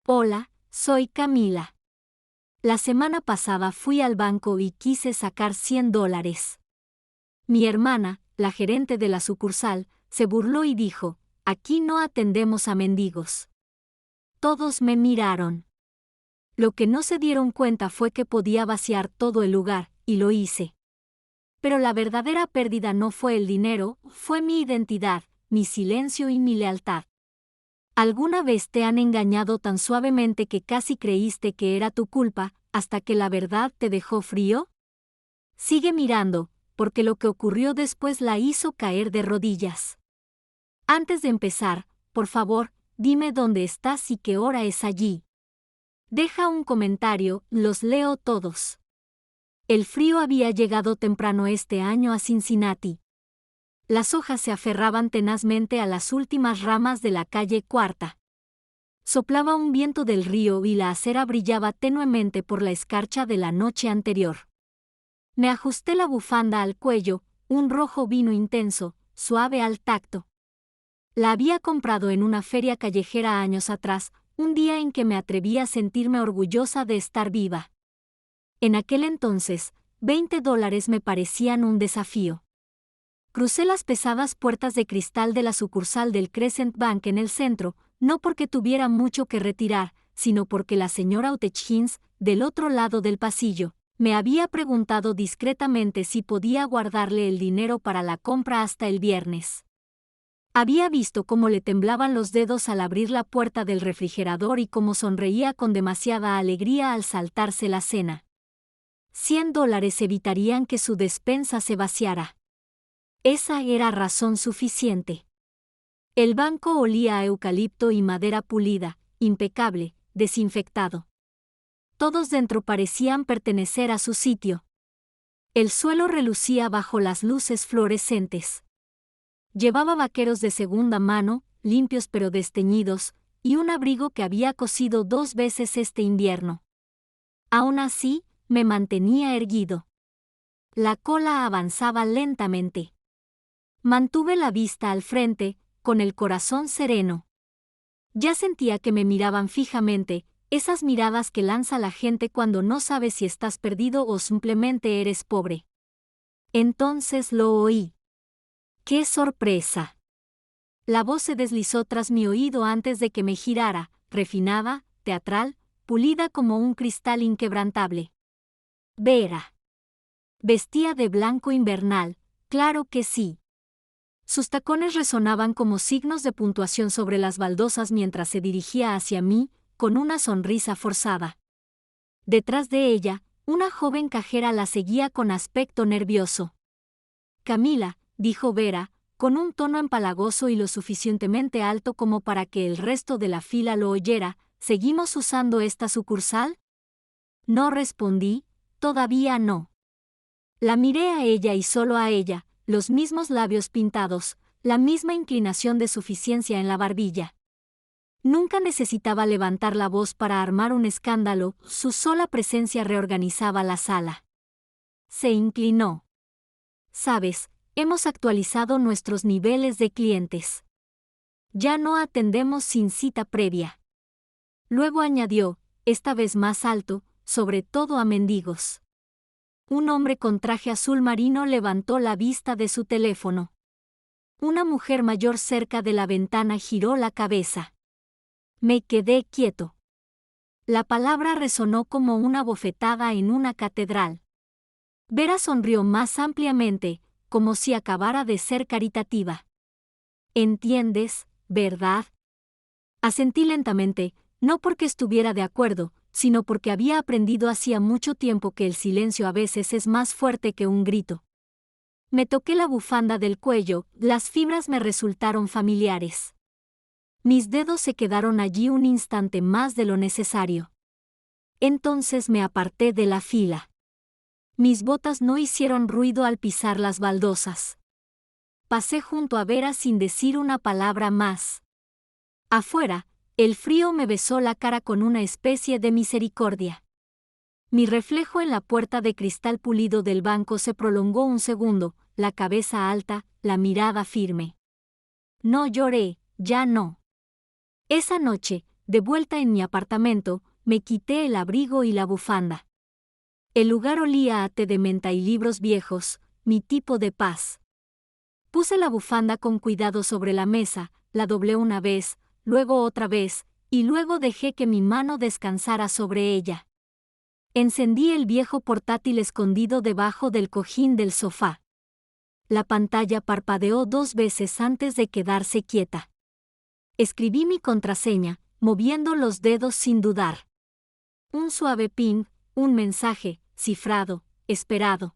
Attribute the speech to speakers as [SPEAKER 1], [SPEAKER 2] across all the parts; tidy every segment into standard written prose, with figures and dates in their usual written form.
[SPEAKER 1] Hola, soy Camila. La semana pasada fui al banco y quise sacar $100. Mi hermana, la gerente de la sucursal, se burló y dijo, aquí no atendemos a mendigos. Todos me miraron. Lo que no se dieron cuenta fue que podía vaciar todo el lugar, y lo hice. Pero la verdadera pérdida no fue el dinero, fue mi identidad, mi silencio y mi lealtad. ¿Alguna vez te han engañado tan suavemente que casi creíste que era tu culpa, hasta que la verdad te dejó frío? Sigue mirando, porque lo que ocurrió después la hizo caer de rodillas. Antes de empezar, por favor, dime dónde estás y qué hora es allí. Deja un comentario, los leo todos. El frío había llegado temprano este año a Cincinnati. Las hojas se aferraban tenazmente a las últimas ramas de la calle Cuarta. Soplaba un viento del río y la acera brillaba tenuemente por la escarcha de la noche anterior. Me ajusté la bufanda al cuello, un rojo vino intenso, suave al tacto. La había comprado en una feria callejera años atrás, un día en que me atreví a sentirme orgullosa de estar viva. En aquel entonces, $20 me parecían un desafío. Crucé las pesadas puertas de cristal de la sucursal del Crescent Bank en el centro, no porque tuviera mucho que retirar, sino porque la señora Hutchins, del otro lado del pasillo, me había preguntado discretamente si podía guardarle el dinero para la compra hasta el viernes. Había visto cómo le temblaban los dedos al abrir la puerta del refrigerador y cómo sonreía con demasiada alegría al saltarse la cena. $100 evitarían que su despensa se vaciara. Esa era razón suficiente. El banco olía a eucalipto y madera pulida, impecable, desinfectado. Todos dentro parecían pertenecer a su sitio. El suelo relucía bajo las luces fluorescentes. Llevaba vaqueros de segunda mano, limpios pero desteñidos, y un abrigo que había cosido 2 veces este invierno. Aún así, me mantenía erguido. La cola avanzaba lentamente. Mantuve la vista al frente, con el corazón sereno. Ya sentía que me miraban fijamente, esas miradas que lanza la gente cuando no sabe si estás perdido o simplemente eres pobre. Entonces lo oí. ¡Qué sorpresa! La voz se deslizó tras mi oído antes de que me girara, refinada, teatral, pulida como un cristal inquebrantable. Vera. Vestía de blanco invernal, claro que sí. Sus tacones resonaban como signos de puntuación sobre las baldosas mientras se dirigía hacia mí, con una sonrisa forzada. Detrás de ella, una joven cajera la seguía con aspecto nervioso. Camila, dijo Vera, con un tono empalagoso y lo suficientemente alto como para que el resto de la fila lo oyera, ¿seguimos usando esta sucursal? No respondí, todavía no. La miré a ella y solo a ella, los mismos labios pintados, la misma inclinación de suficiencia en la barbilla. Nunca necesitaba levantar la voz para armar un escándalo, su sola presencia reorganizaba la sala. Se inclinó. Sabes, hemos actualizado nuestros niveles de clientes. Ya no atendemos sin cita previa. Luego añadió, esta vez más alto, sobre todo a mendigos. Un hombre con traje azul marino levantó la vista de su teléfono. Una mujer mayor cerca de la ventana giró la cabeza. Me quedé quieto. La palabra resonó como una bofetada en una catedral. Vera sonrió más ampliamente, como si acabara de ser caritativa. ¿Entiendes, verdad? Asentí lentamente, no porque estuviera de acuerdo, sino porque había aprendido hacía mucho tiempo que el silencio a veces es más fuerte que un grito. Me toqué la bufanda del cuello, las fibras me resultaron familiares. Mis dedos se quedaron allí un instante más de lo necesario. Entonces me aparté de la fila. Mis botas no hicieron ruido al pisar las baldosas. Pasé junto a Vera sin decir una palabra más. Afuera, el frío me besó la cara con una especie de misericordia. Mi reflejo en la puerta de cristal pulido del banco se prolongó un segundo, la cabeza alta, la mirada firme. No lloré, ya no. Esa noche, de vuelta en mi apartamento, me quité el abrigo y la bufanda. El lugar olía a té de menta y libros viejos, mi tipo de paz. Puse la bufanda con cuidado sobre la mesa, la doblé una vez, luego otra vez, y luego dejé que mi mano descansara sobre ella. Encendí el viejo portátil escondido debajo del cojín del sofá. La pantalla parpadeó 2 veces antes de quedarse quieta. Escribí mi contraseña, moviendo los dedos sin dudar. Un suave ping, un mensaje, cifrado, esperado.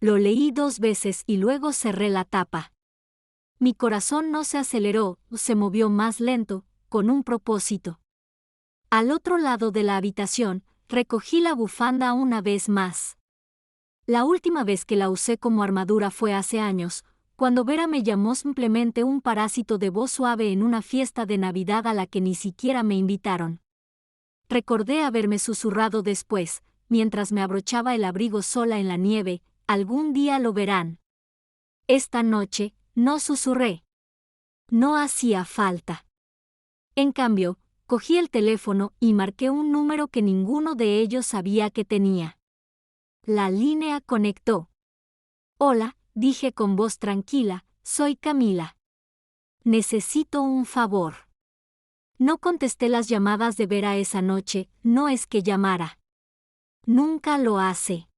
[SPEAKER 1] Lo leí 2 veces y luego cerré la tapa. Mi corazón no se aceleró, se movió más lento, con un propósito. Al otro lado de la habitación, recogí la bufanda una vez más. La última vez que la usé como armadura fue hace años, cuando Vera me llamó simplemente un parásito de voz suave en una fiesta de Navidad a la que ni siquiera me invitaron. Recordé haberme susurrado después, mientras me abrochaba el abrigo sola en la nieve, algún día lo verán. Esta noche, no susurré. No hacía falta. En cambio, cogí el teléfono y marqué un número que ninguno de ellos sabía que tenía. La línea conectó. Hola, dije con voz tranquila, soy Camila. Necesito un favor. No contesté las llamadas de Vera esa noche, no es que llamara. Nunca lo hace.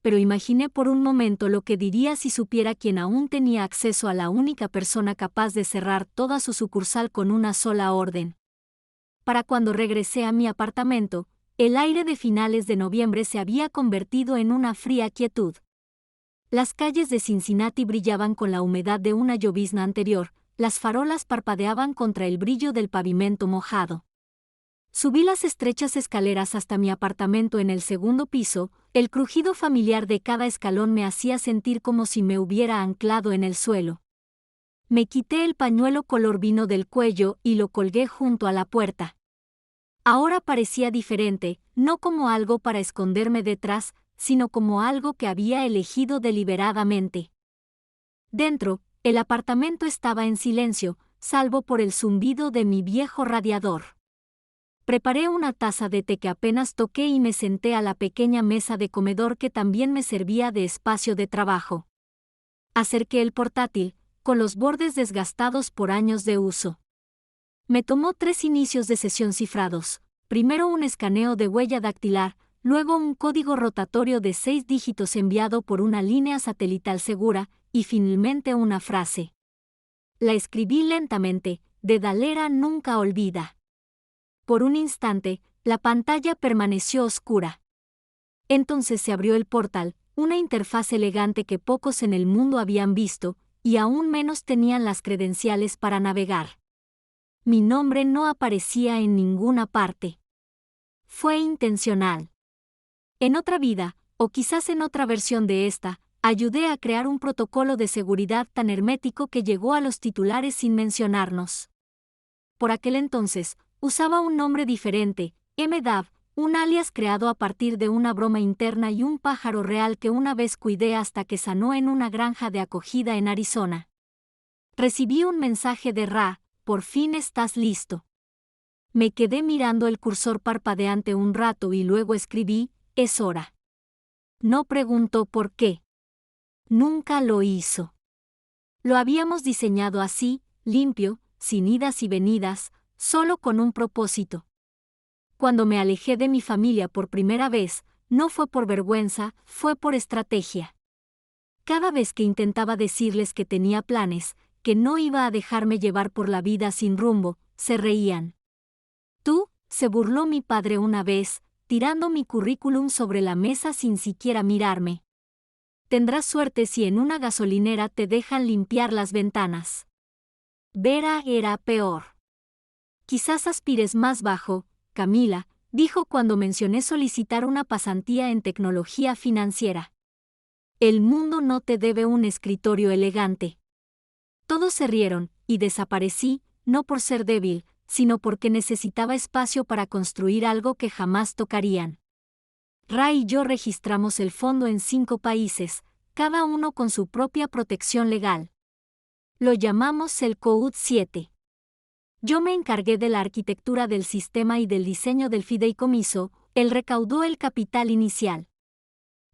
[SPEAKER 1] Pero imaginé por un momento lo que diría si supiera quien aún tenía acceso a la única persona capaz de cerrar toda su sucursal con una sola orden. Para cuando regresé a mi apartamento, el aire de finales de noviembre se había convertido en una fría quietud. Las calles de Cincinnati brillaban con la humedad de una llovizna anterior, las farolas parpadeaban contra el brillo del pavimento mojado. Subí las estrechas escaleras hasta mi apartamento en el segundo piso, el crujido familiar de cada escalón me hacía sentir como si me hubiera anclado en el suelo. Me quité el pañuelo color vino del cuello y lo colgué junto a la puerta. Ahora parecía diferente, no como algo para esconderme detrás, sino como algo que había elegido deliberadamente. Dentro, el apartamento estaba en silencio, salvo por el zumbido de mi viejo radiador. Preparé una taza de té que apenas toqué y me senté a la pequeña mesa de comedor que también me servía de espacio de trabajo. Acerqué el portátil, con los bordes desgastados por años de uso. Me tomó 3 inicios de sesión cifrados, primero un escaneo de huella dactilar, luego un código rotatorio de 6 dígitos enviado por una línea satelital segura, y finalmente una frase. La escribí lentamente, de Dalera nunca olvida. Por un instante, la pantalla permaneció oscura. Entonces se abrió el portal, una interfaz elegante que pocos en el mundo habían visto, y aún menos tenían las credenciales para navegar. Mi nombre no aparecía en ninguna parte. Fue intencional. En otra vida, o quizás en otra versión de esta, ayudé a crear un protocolo de seguridad tan hermético que llegó a los titulares sin mencionarnos. Por aquel entonces, usaba un nombre diferente, MDAV, un alias creado a partir de una broma interna y un pájaro real que una vez cuidé hasta que sanó en una granja de acogida en Arizona. Recibí un mensaje de Ra, por fin estás listo. Me quedé mirando el cursor parpadeante un rato y luego escribí, es hora. No preguntó por qué. Nunca lo hizo. Lo habíamos diseñado así, limpio, sin idas y venidas, solo con un propósito. Cuando me alejé de mi familia por primera vez, no fue por vergüenza, fue por estrategia. Cada vez que intentaba decirles que tenía planes, que no iba a dejarme llevar por la vida sin rumbo, se reían. Tú, se burló mi padre una vez, tirando mi currículum sobre la mesa sin siquiera mirarme. Tendrás suerte si en una gasolinera te dejan limpiar las ventanas. Vera era peor. Quizás aspires más bajo, Camila, dijo cuando mencioné solicitar una pasantía en tecnología financiera. El mundo no te debe un escritorio elegante. Todos se rieron, y desaparecí, no por ser débil, sino porque necesitaba espacio para construir algo que jamás tocarían. Ray y yo registramos el fondo en 5 países, cada uno con su propia protección legal. Lo llamamos el Code 7. Yo me encargué de la arquitectura del sistema y del diseño del fideicomiso. Él recaudó el capital inicial.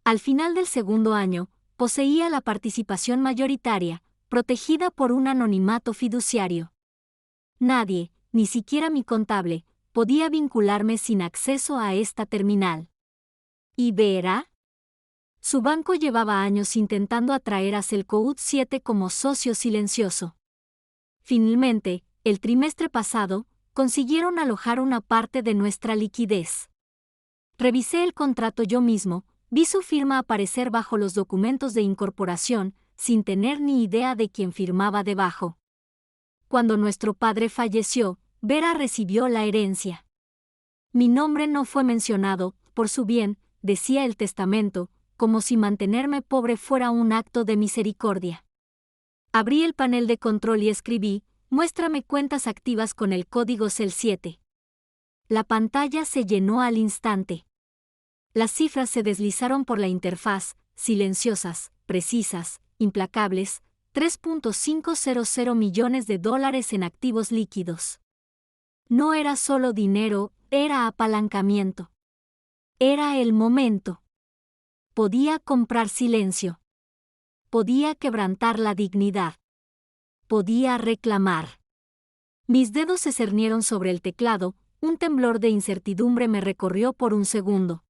[SPEAKER 1] Al final del segundo año, poseía la participación mayoritaria, protegida por un anonimato fiduciario. Nadie, ni siquiera mi contable, podía vincularme sin acceso a esta terminal. ¿Y Vera? Su banco llevaba años intentando atraer a Selcoud 7 como socio silencioso. Finalmente, el trimestre pasado, consiguieron alojar una parte de nuestra liquidez. Revisé el contrato yo mismo, vi su firma aparecer bajo los documentos de incorporación, sin tener ni idea de quién firmaba debajo. Cuando nuestro padre falleció, Vera recibió la herencia. Mi nombre no fue mencionado, por su bien, decía el testamento, como si mantenerme pobre fuera un acto de misericordia. Abrí el panel de control y escribí: muéstrame cuentas activas con el código CEL 7. La pantalla se llenó al instante. Las cifras se deslizaron por la interfaz, silenciosas, precisas, implacables: $3.500 millones en activos líquidos. No era solo dinero, era apalancamiento. Era el momento. Podía comprar silencio. Podía quebrantar la dignidad. Podía reclamar. Mis dedos se cernieron sobre el teclado, un temblor de incertidumbre me recorrió por un segundo.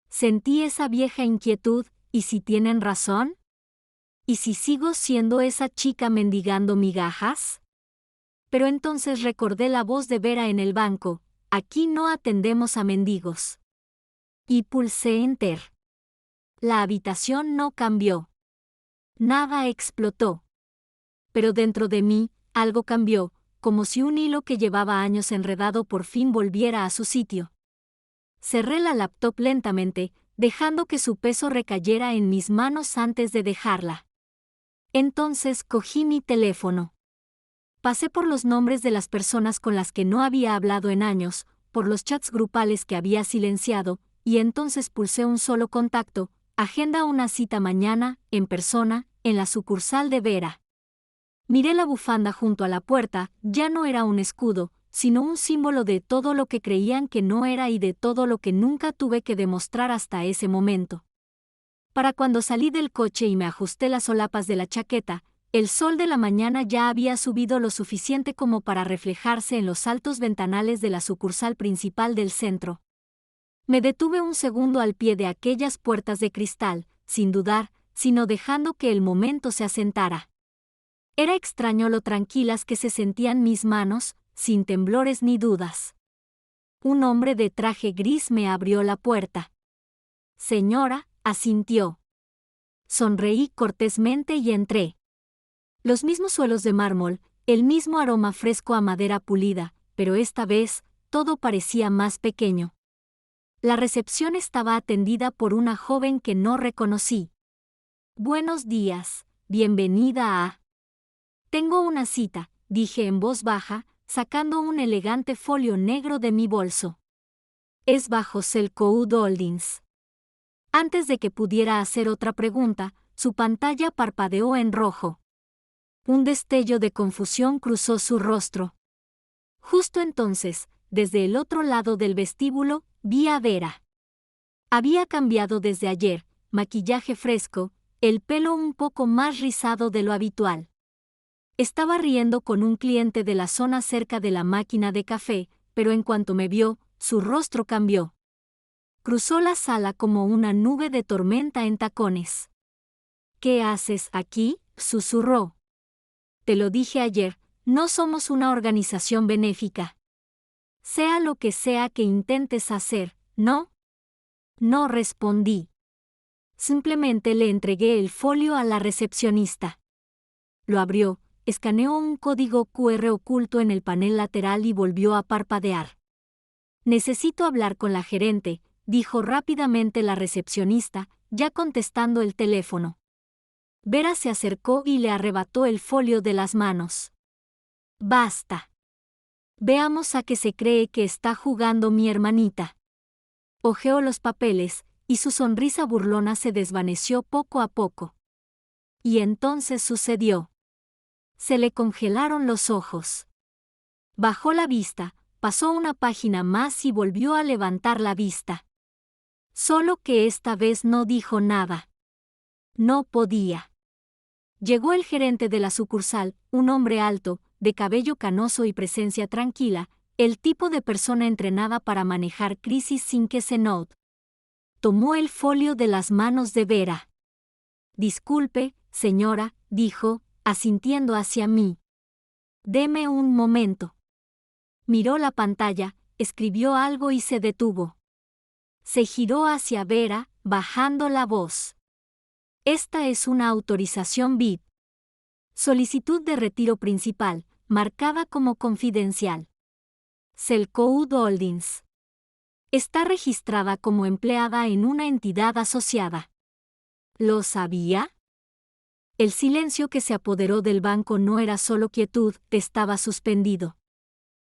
[SPEAKER 1] Sentí esa vieja inquietud: ¿y si tienen razón? ¿Y si sigo siendo esa chica mendigando migajas? Pero entonces recordé la voz de Vera en el banco: aquí no atendemos a mendigos. Y pulsé Enter. La habitación no cambió. Nada explotó. Pero dentro de mí, algo cambió, como si un hilo que llevaba años enredado por fin volviera a su sitio. Cerré la laptop lentamente, dejando que su peso recayera en mis manos antes de dejarla. Entonces cogí mi teléfono. Pasé por los nombres de las personas con las que no había hablado en años, por los chats grupales que había silenciado, y entonces pulsé un solo contacto: agenda una cita mañana, en persona, en la sucursal de Vera. Miré la bufanda junto a la puerta, ya no era un escudo, sino un símbolo de todo lo que creían que no era y de todo lo que nunca tuve que demostrar hasta ese momento. Para cuando salí del coche y me ajusté las solapas de la chaqueta, el sol de la mañana ya había subido lo suficiente como para reflejarse en los altos ventanales de la sucursal principal del centro. Me detuve un segundo al pie de aquellas puertas de cristal, sin dudar, sino dejando que el momento se asentara. Era extraño lo tranquilas que se sentían mis manos, sin temblores ni dudas. Un hombre de traje gris me abrió la puerta. Señora, asintió. Sonreí cortésmente y entré. Los mismos suelos de mármol, el mismo aroma fresco a madera pulida, pero esta vez, todo parecía más pequeño. La recepción estaba atendida por una joven que no reconocí. Buenos días, bienvenida a... Tengo una cita, dije en voz baja, sacando un elegante folio negro de mi bolso. Es bajo Selcoud Holdings. Antes de que pudiera hacer otra pregunta, su pantalla parpadeó en rojo. Un destello de confusión cruzó su rostro. Justo entonces, desde el otro lado del vestíbulo, vi a Vera. Había cambiado desde ayer, maquillaje fresco, el pelo un poco más rizado de lo habitual. Estaba riendo con un cliente de la zona cerca de la máquina de café, pero en cuanto me vio, su rostro cambió. Cruzó la sala como una nube de tormenta en tacones. ¿Qué haces aquí?, susurró. Te lo dije ayer, no somos una organización benéfica. Sea lo que sea que intentes hacer, ¿no? No respondí. Simplemente le entregué el folio a la recepcionista. Lo abrió, escaneó un código QR oculto en el panel lateral y volvió a parpadear. Necesito hablar con la gerente, dijo rápidamente la recepcionista, ya contestando el teléfono. Vera se acercó y le arrebató el folio de las manos. Basta. Veamos a qué se cree que está jugando mi hermanita. Hojeó los papeles, y su sonrisa burlona se desvaneció poco a poco. Y entonces sucedió. Se le congelaron los ojos. Bajó la vista, pasó una página más y volvió a levantar la vista. Solo que esta vez no dijo nada. No podía. Llegó el gerente de la sucursal, un hombre alto, de cabello canoso y presencia tranquila, el tipo de persona entrenada para manejar crisis sin que se note. Tomó el folio de las manos de Vera. Disculpe, señora, dijo, asintiendo hacia mí. Deme un momento. Miró la pantalla, escribió algo y se detuvo. Se giró hacia Vera, bajando la voz. Esta es una autorización VIP. Solicitud de retiro principal, marcada como confidencial. Cellcode Holdings. Está registrada como empleada en una entidad asociada. ¿Lo sabía? El silencio que se apoderó del banco no era solo quietud, estaba suspendido.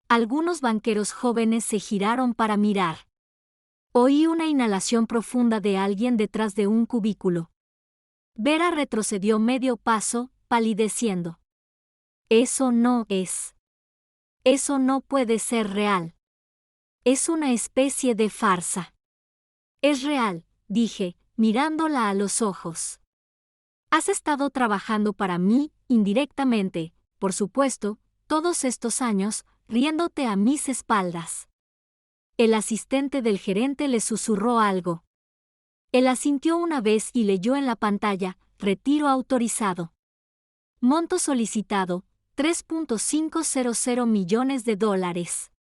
[SPEAKER 1] Algunos banqueros jóvenes se giraron para mirar. Oí una inhalación profunda de alguien detrás de un cubículo. Vera retrocedió medio paso, palideciendo. Eso no es. Eso no puede ser real. Es una especie de farsa. Es real, dije, mirándola a los ojos. Has estado trabajando para mí, indirectamente, por supuesto, todos estos años, riéndote a mis espaldas. El asistente del gerente le susurró algo. Él asintió una vez y leyó en la pantalla, retiro autorizado. Monto solicitado, $3.500 millones.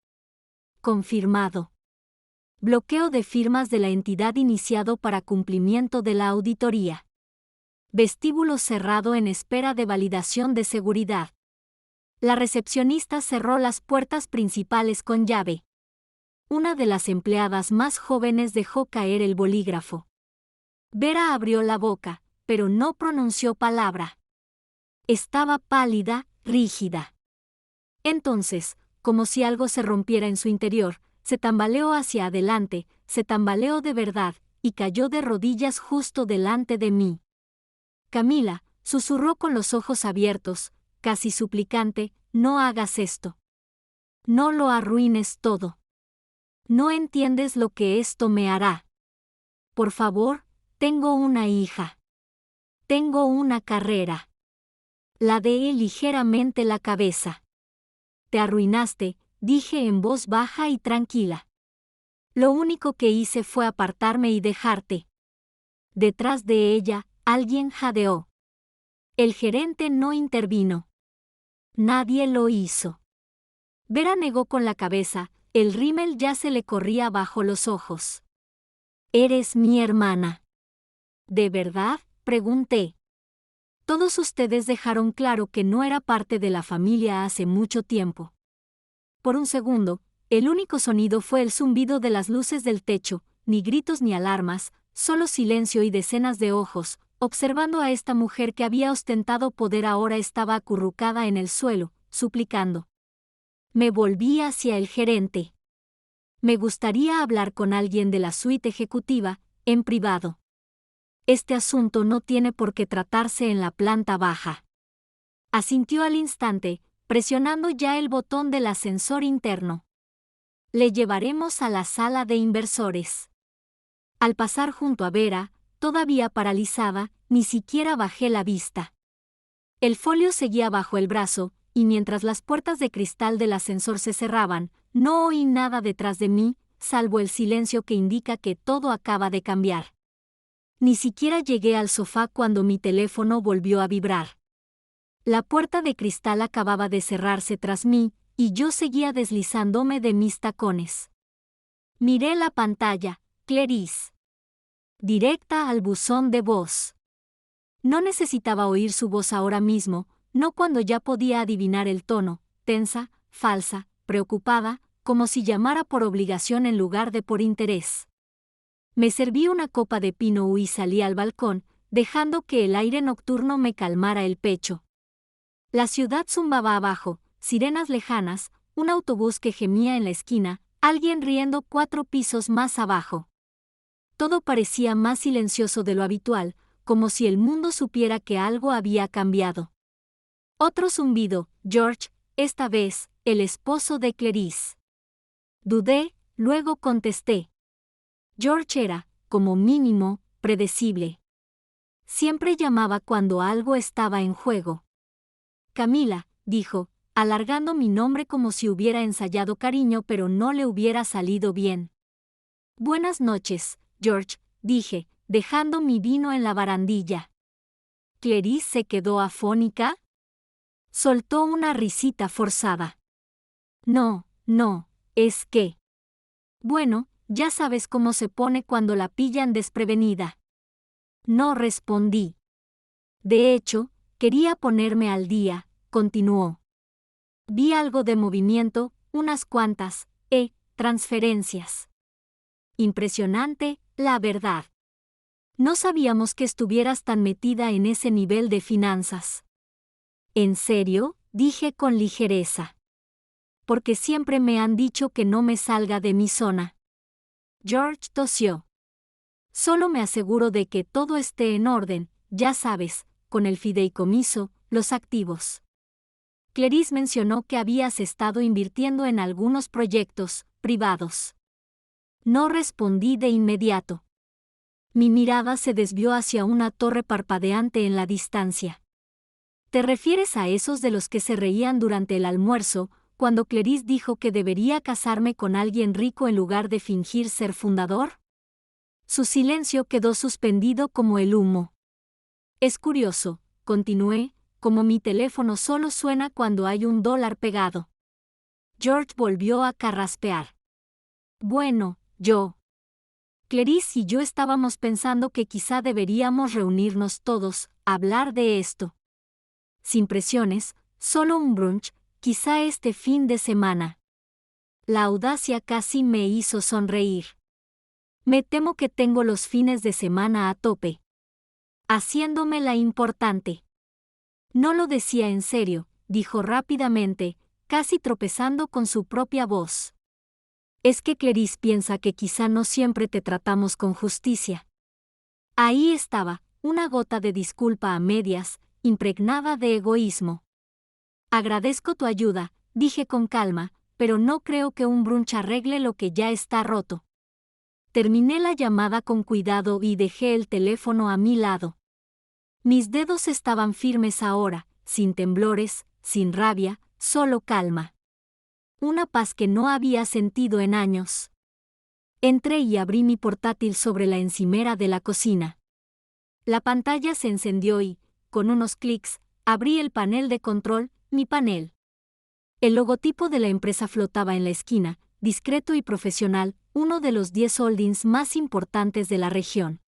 [SPEAKER 1] Confirmado. Bloqueo de firmas de la entidad iniciado para cumplimiento de la auditoría. Vestíbulo cerrado en espera de validación de seguridad. La recepcionista cerró las puertas principales con llave. Una de las empleadas más jóvenes dejó caer el bolígrafo. Vera abrió la boca, pero no pronunció palabra. Estaba pálida, rígida. Entonces, como si algo se rompiera en su interior, se tambaleó hacia adelante, se tambaleó de verdad, y cayó de rodillas justo delante de mí. Camila, susurró con los ojos abiertos, casi suplicante, no hagas esto. No lo arruines todo. No entiendes lo que esto me hará. Por favor, tengo una hija. Tengo una carrera. Ladeé ligeramente la cabeza. Te arruinaste, dije en voz baja y tranquila. Lo único que hice fue apartarme y dejarte. Detrás de ella, alguien jadeó. El gerente no intervino. Nadie lo hizo. Vera negó con la cabeza, el rímel ya se le corría bajo los ojos. ¿Eres mi hermana? ¿De verdad?, pregunté. Todos ustedes dejaron claro que no era parte de la familia hace mucho tiempo. Por un segundo, el único sonido fue el zumbido de las luces del techo, ni gritos ni alarmas, solo silencio y decenas de ojos, observando a esta mujer que había ostentado poder ahora estaba acurrucada en el suelo, suplicando. Me volví hacia el gerente. Me gustaría hablar con alguien de la suite ejecutiva, en privado. Este asunto no tiene por qué tratarse en la planta baja. Asintió al instante, presionando ya el botón del ascensor interno. Le llevaremos a la sala de inversores. Al pasar junto a Vera, todavía paralizada, ni siquiera bajé la vista. El folio seguía bajo el brazo, y mientras las puertas de cristal del ascensor se cerraban, no oí nada detrás de mí, salvo el silencio que indica que todo acaba de cambiar. Ni siquiera llegué al sofá cuando mi teléfono volvió a vibrar. La puerta de cristal acababa de cerrarse tras mí, y yo seguía deslizándome de mis tacones. Miré la pantalla, Clarice. Directa al buzón de voz. No necesitaba oír su voz ahora mismo, no cuando ya podía adivinar el tono, tensa, falsa, preocupada, como si llamara por obligación en lugar de por interés. Me serví una copa de pino y salí al balcón, dejando que el aire nocturno me calmara el pecho. La ciudad zumbaba abajo, sirenas lejanas, un autobús que gemía en la esquina, alguien riendo 4 pisos más abajo. Todo parecía más silencioso de lo habitual, como si el mundo supiera que algo había cambiado. Otro zumbido, George, esta vez, el esposo de Clarice. Dudé, luego contesté. George era, como mínimo, predecible. Siempre llamaba cuando algo estaba en juego. Camila, dijo, alargando mi nombre como si hubiera ensayado cariño pero no le hubiera salido bien. Buenas noches, George, dije, dejando mi vino en la barandilla. ¿Clarice se quedó afónica? Soltó una risita forzada. No, es que... Bueno, ya sabes cómo se pone cuando la pillan desprevenida. No respondí. De hecho, quería ponerme al día, continuó. Vi algo de movimiento, unas cuantas, transferencias. Impresionante, la verdad. No sabíamos que estuvieras tan metida en ese nivel de finanzas. ¿En serio?, dije con ligereza. Porque siempre me han dicho que no me salga de mi zona. George tosió. Solo me aseguro de que todo esté en orden, ya sabes, con el fideicomiso, los activos. Clarice mencionó que habías estado invirtiendo en algunos proyectos privados. No respondí de inmediato. Mi mirada se desvió hacia una torre parpadeante en la distancia. ¿Te refieres a esos de los que se reían durante el almuerzo, cuando Clarice dijo que debería casarme con alguien rico en lugar de fingir ser fundador? Su silencio quedó suspendido como el humo. Es curioso, continué, como mi teléfono solo suena cuando hay $1 pegado. George volvió a carraspear. Bueno, Clarice y yo estábamos pensando que quizá deberíamos reunirnos todos, hablar de esto. Sin presiones, solo un brunch, quizá este fin de semana. La audacia casi me hizo sonreír. Me temo que tengo los fines de semana a tope. Haciéndome la importante. No lo decía en serio, dijo rápidamente, casi tropezando con su propia voz. Es que Clarice piensa que quizá no siempre te tratamos con justicia. Ahí estaba, una gota de disculpa a medias, impregnada de egoísmo. Agradezco tu ayuda, dije con calma, pero no creo que un brunch arregle lo que ya está roto. Terminé la llamada con cuidado y dejé el teléfono a mi lado. Mis dedos estaban firmes ahora, sin temblores, sin rabia, solo calma. Una paz que no había sentido en años. Entré y abrí mi portátil sobre la encimera de la cocina. La pantalla se encendió y, con unos clics, abrí el panel de control, mi panel. El logotipo de la empresa flotaba en la esquina, discreto y profesional, uno de los 10 holdings más importantes de la región.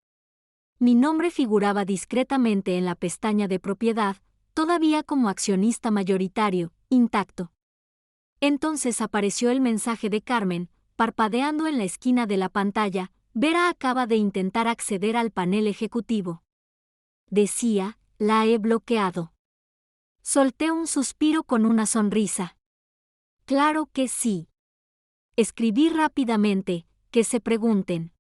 [SPEAKER 1] Mi nombre figuraba discretamente en la pestaña de propiedad, todavía como accionista mayoritario, intacto. Entonces apareció el mensaje de Carmen, parpadeando en la esquina de la pantalla. Vera acaba de intentar acceder al panel ejecutivo. Decía, la he bloqueado. Solté un suspiro con una sonrisa. Claro que sí. Escribí rápidamente, que se pregunten.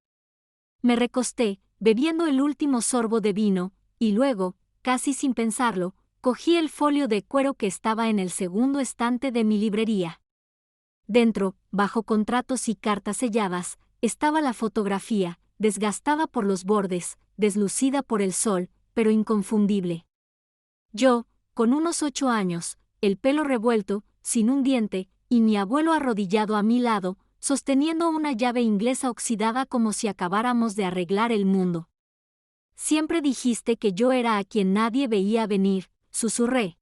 [SPEAKER 1] Me recosté, bebiendo el último sorbo de vino, y luego, casi sin pensarlo, cogí el folio de cuero que estaba en el segundo estante de mi librería. Dentro, bajo contratos y cartas selladas, estaba la fotografía, desgastada por los bordes, deslucida por el sol, pero inconfundible. Yo, con unos 8 años, el pelo revuelto, sin un diente, y mi abuelo arrodillado a mi lado, sosteniendo una llave inglesa oxidada como si acabáramos de arreglar el mundo. Siempre dijiste que yo era a quien nadie veía venir, susurré.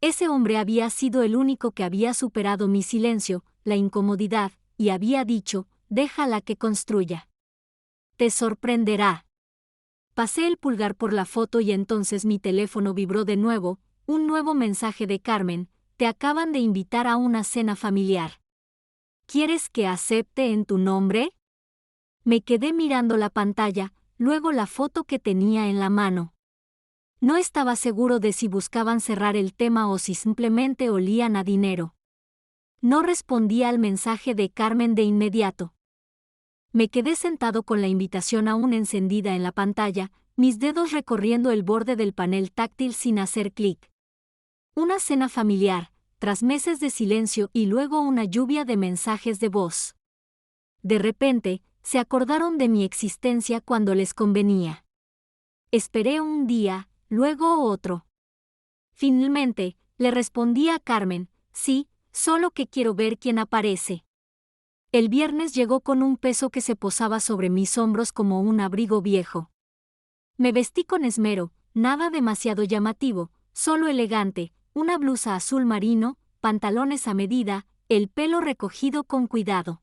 [SPEAKER 1] Ese hombre había sido el único que había superado mi silencio, la incomodidad, y había dicho, déjala que construya. Te sorprenderá. Pasé el pulgar por la foto y entonces mi teléfono vibró de nuevo, un nuevo mensaje de Carmen, te acaban de invitar a una cena familiar. ¿Quieres que acepte en tu nombre? Me quedé mirando la pantalla, luego la foto que tenía en la mano. No estaba seguro de si buscaban cerrar el tema o si simplemente olían a dinero. No respondí al mensaje de Carmen de inmediato. Me quedé sentado con la invitación aún encendida en la pantalla, mis dedos recorriendo el borde del panel táctil sin hacer clic. Una cena familiar, tras meses de silencio y luego una lluvia de mensajes de voz. De repente, se acordaron de mi existencia cuando les convenía. Esperé un día, luego otro. Finalmente, le respondí a Carmen, sí, solo que quiero ver quién aparece. El viernes llegó con un peso que se posaba sobre mis hombros como un abrigo viejo. Me vestí con esmero, nada demasiado llamativo, solo elegante, una blusa azul marino, pantalones a medida, el pelo recogido con cuidado.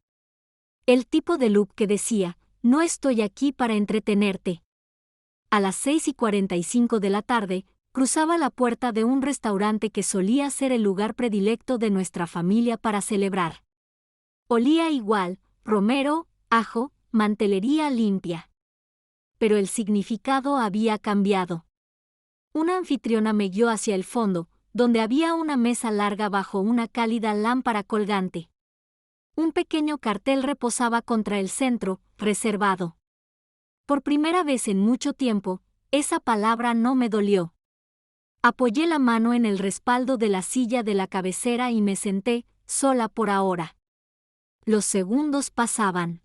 [SPEAKER 1] El tipo de look que decía, no estoy aquí para entretenerte. A las 6:45 de la tarde, cruzaba la puerta de un restaurante que solía ser el lugar predilecto de nuestra familia para celebrar. Olía igual, romero, ajo, mantelería limpia. Pero el significado había cambiado. Una anfitriona me guió hacia el fondo, donde había una mesa larga bajo una cálida lámpara colgante. Un pequeño cartel reposaba contra el centro, reservado. Por primera vez en mucho tiempo, esa palabra no me dolió. Apoyé la mano en el respaldo de la silla de la cabecera y me senté, sola por ahora. Los segundos pasaban.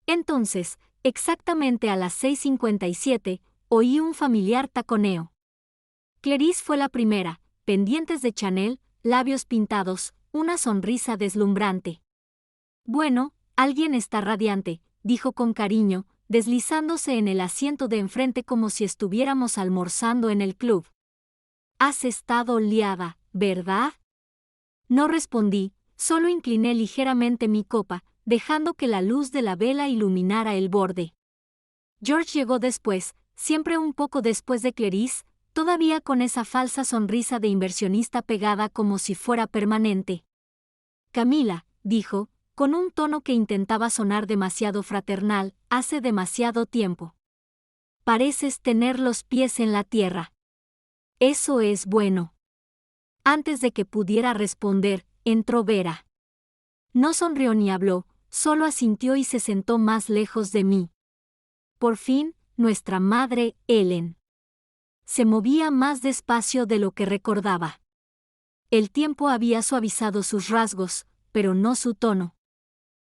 [SPEAKER 1] Entonces, exactamente a las 6:57, oí un familiar taconeo. Clarice fue la primera, pendientes de Chanel, labios pintados, una sonrisa deslumbrante. Bueno, alguien está radiante, dijo con cariño, deslizándose en el asiento de enfrente como si estuviéramos almorzando en el club. Has estado liada, ¿verdad? No respondí, solo incliné ligeramente mi copa, dejando que la luz de la vela iluminara el borde. George llegó después, siempre un poco después de Clarice, todavía con esa falsa sonrisa de inversionista pegada como si fuera permanente. Camila, dijo, con un tono que intentaba sonar demasiado fraternal, hace demasiado tiempo. Pareces tener los pies en la tierra. Eso es bueno. Antes de que pudiera responder, entró Vera. No sonrió ni habló, solo asintió y se sentó más lejos de mí. Por fin, nuestra madre, Ellen. Se movía más despacio de lo que recordaba. El tiempo había suavizado sus rasgos, pero no su tono.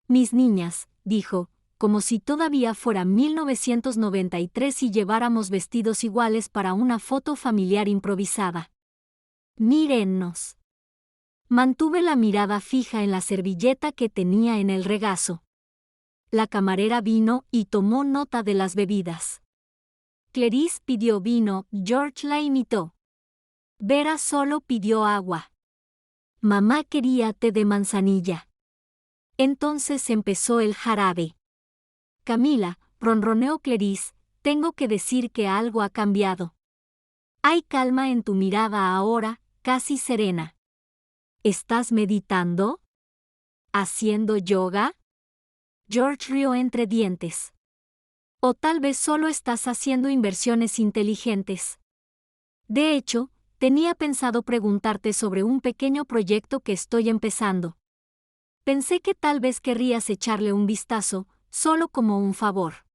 [SPEAKER 1] Mis niñas, dijo, como si todavía fuera 1993 y lleváramos vestidos iguales para una foto familiar improvisada. Mírennos. Mantuve la mirada fija en la servilleta que tenía en el regazo. La camarera vino y tomó nota de las bebidas. Clarice pidió vino, George la imitó. Vera solo pidió agua. Mamá quería té de manzanilla. Entonces empezó el jarabe. Camila, ronroneó Clarice, tengo que decir que algo ha cambiado. Hay calma en tu mirada ahora, casi serena. ¿Estás meditando? ¿Haciendo yoga? George rió entre dientes. O tal vez solo estás haciendo inversiones inteligentes. De hecho, tenía pensado preguntarte sobre un pequeño proyecto que estoy empezando. Pensé que tal vez querrías echarle un vistazo, solo como un favor.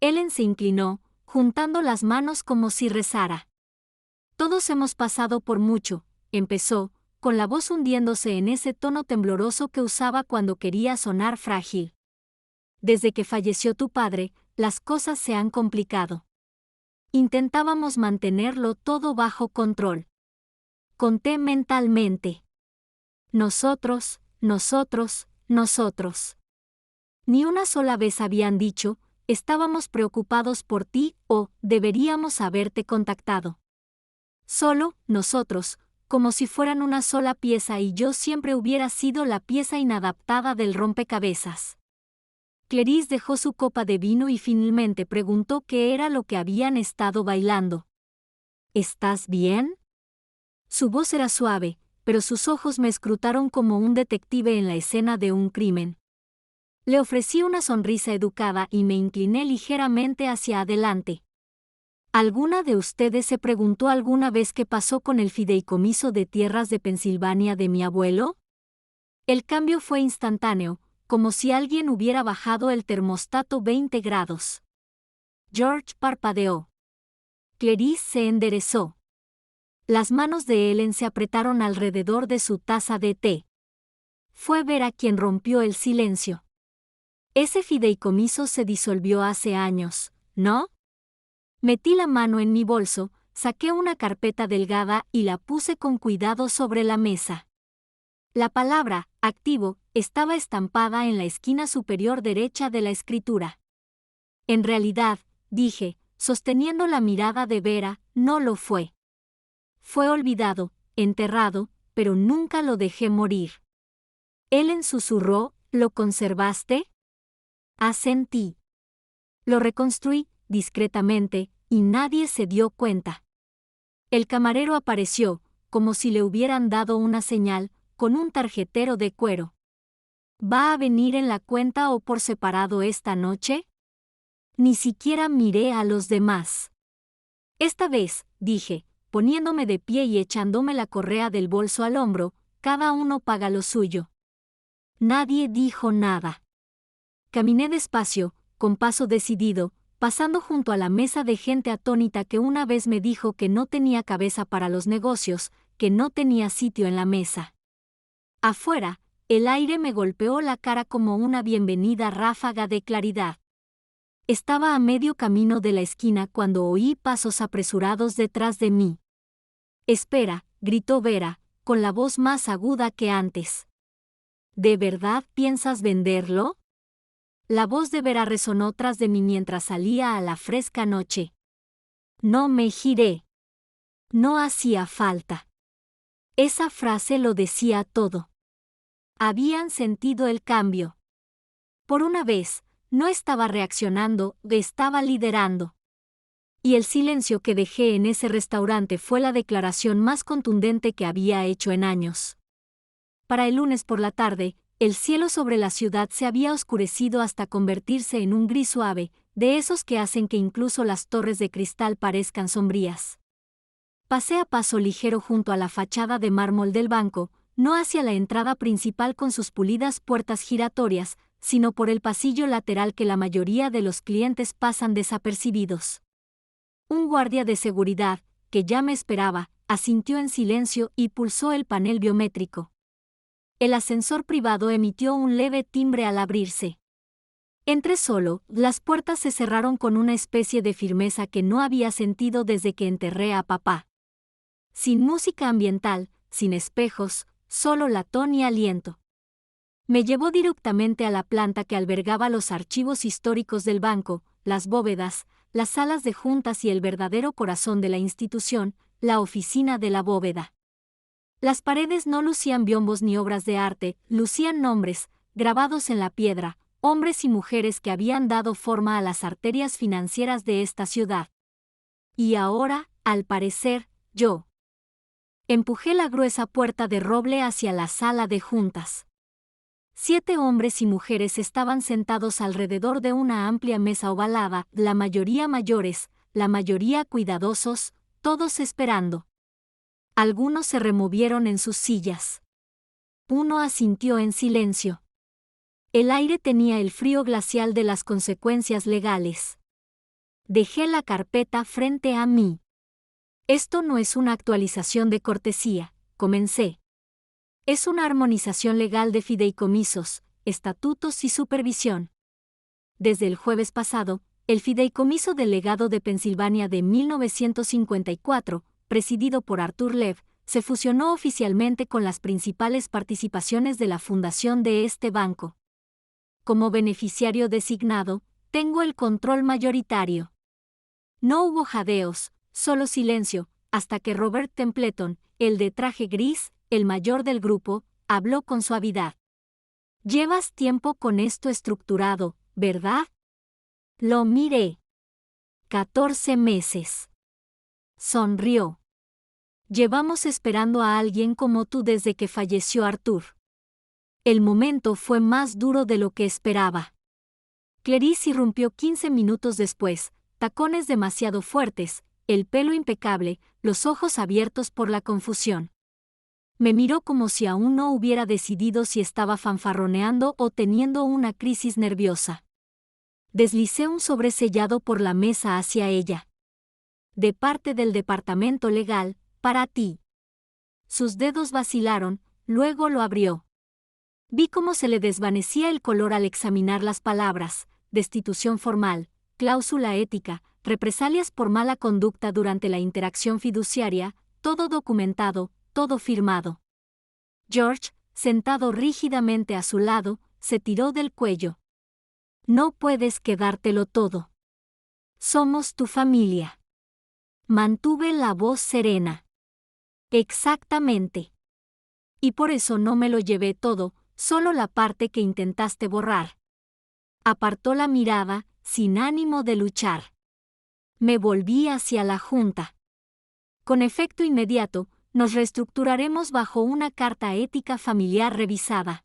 [SPEAKER 1] Ellen se inclinó, juntando las manos como si rezara. Todos hemos pasado por mucho, empezó, con la voz hundiéndose en ese tono tembloroso que usaba cuando quería sonar frágil. Desde que falleció tu padre, las cosas se han complicado. Intentábamos mantenerlo todo bajo control. Conté mentalmente. Nosotros. Ni una sola vez habían dicho, estábamos preocupados por ti o deberíamos haberte contactado. Solo, nosotros, como si fueran una sola pieza y yo siempre hubiera sido la pieza inadaptada del rompecabezas. Clarice dejó su copa de vino y finalmente preguntó qué era lo que habían estado bailando. ¿Estás bien? Su voz era suave, pero sus ojos me escrutaron como un detective en la escena de un crimen. Le ofrecí una sonrisa educada y me incliné ligeramente hacia adelante. ¿Alguna de ustedes se preguntó alguna vez qué pasó con el fideicomiso de tierras de Pensilvania de mi abuelo? El cambio fue instantáneo, como si alguien hubiera bajado el termostato 20 grados. George parpadeó. Clarice se enderezó. Las manos de Ellen se apretaron alrededor de su taza de té. Fue Vera quien rompió el silencio. Ese fideicomiso se disolvió hace años, ¿no? Metí la mano en mi bolso, saqué una carpeta delgada y la puse con cuidado sobre la mesa. La palabra, activo, estaba estampada en la esquina superior derecha de la escritura. En realidad, dije, sosteniendo la mirada de Vera, no lo fue. Fue olvidado, enterrado, pero nunca lo dejé morir. Ellen susurró, ¿lo conservaste? Asentí. Lo reconstruí, discretamente, y nadie se dio cuenta. El camarero apareció, como si le hubieran dado una señal, con un tarjetero de cuero. ¿Va a venir en la cuenta o por separado esta noche? Ni siquiera miré a los demás. Esta vez, dije, poniéndome de pie y echándome la correa del bolso al hombro, cada uno paga lo suyo. Nadie dijo nada. Caminé despacio, con paso decidido, pasando junto a la mesa de gente atónita que una vez me dijo que no tenía cabeza para los negocios, que no tenía sitio en la mesa. Afuera, el aire me golpeó la cara como una bienvenida ráfaga de claridad. Estaba a medio camino de la esquina cuando oí pasos apresurados detrás de mí. «Espera», gritó Vera, con la voz más aguda que antes. «¿De verdad piensas venderlo?» La voz de Vera resonó tras de mí mientras salía a la fresca noche. No me giré. No hacía falta. Esa frase lo decía todo. Habían sentido el cambio. Por una vez, no estaba reaccionando, estaba liderando. Y el silencio que dejé en ese restaurante fue la declaración más contundente que había hecho en años. Para el lunes por la tarde, el cielo sobre la ciudad se había oscurecido hasta convertirse en un gris suave, de esos que hacen que incluso las torres de cristal parezcan sombrías. Pasé a paso ligero junto a la fachada de mármol del banco, no hacia la entrada principal con sus pulidas puertas giratorias, sino por el pasillo lateral que la mayoría de los clientes pasan desapercibidos. Un guardia de seguridad, que ya me esperaba, asintió en silencio y pulsó el panel biométrico. El ascensor privado emitió un leve timbre al abrirse. Entré solo, las puertas se cerraron con una especie de firmeza que no había sentido desde que enterré a papá. Sin música ambiental, sin espejos, solo latón y aliento. Me llevó directamente a la planta que albergaba los archivos históricos del banco, las bóvedas, las salas de juntas y el verdadero corazón de la institución, la oficina de la bóveda. Las paredes no lucían biombos ni obras de arte, lucían nombres, grabados en la piedra, hombres y mujeres que habían dado forma a las arterias financieras de esta ciudad. Y ahora, al parecer, yo. Empujé la gruesa puerta de roble hacia la sala de juntas. 7 hombres y mujeres estaban sentados alrededor de una amplia mesa ovalada, la mayoría mayores, la mayoría cuidadosos, todos esperando. Algunos se removieron en sus sillas. Uno asintió en silencio. El aire tenía el frío glacial de las consecuencias legales. Dejé la carpeta frente a mí. Esto no es una actualización de cortesía, comencé. Es una armonización legal de fideicomisos, estatutos y supervisión. Desde el jueves pasado, el Fideicomiso del Legado de Pensilvania de 1954, presidido por Arthur Lev, se fusionó oficialmente con las principales participaciones de la fundación de este banco. Como beneficiario designado, tengo el control mayoritario. No hubo jadeos, solo silencio, hasta que Robert Templeton, el de traje gris, el mayor del grupo, habló con suavidad. «Llevas tiempo con esto estructurado, ¿verdad?» Lo miré. 14 meses. Sonrió. Llevamos esperando a alguien como tú desde que falleció Arthur. El momento fue más duro de lo que esperaba. Clarice irrumpió 15 minutos después, tacones demasiado fuertes, el pelo impecable, los ojos abiertos por la confusión. Me miró como si aún no hubiera decidido si estaba fanfarroneando o teniendo una crisis nerviosa. Deslicé un sobresellado por la mesa hacia ella. De parte del departamento legal, para ti. Sus dedos vacilaron, luego lo abrió. Vi cómo se le desvanecía el color al examinar las palabras: destitución formal, cláusula ética, represalias por mala conducta durante la interacción fiduciaria, todo documentado, todo firmado. George, sentado rígidamente a su lado, se tiró del cuello. No puedes quedártelo todo. Somos tu familia. Mantuve la voz serena. Exactamente. Y por eso no me lo llevé todo, solo la parte que intentaste borrar. Apartó la mirada, sin ánimo de luchar. Me volví hacia la junta. Con efecto inmediato, nos reestructuraremos bajo una carta ética familiar revisada.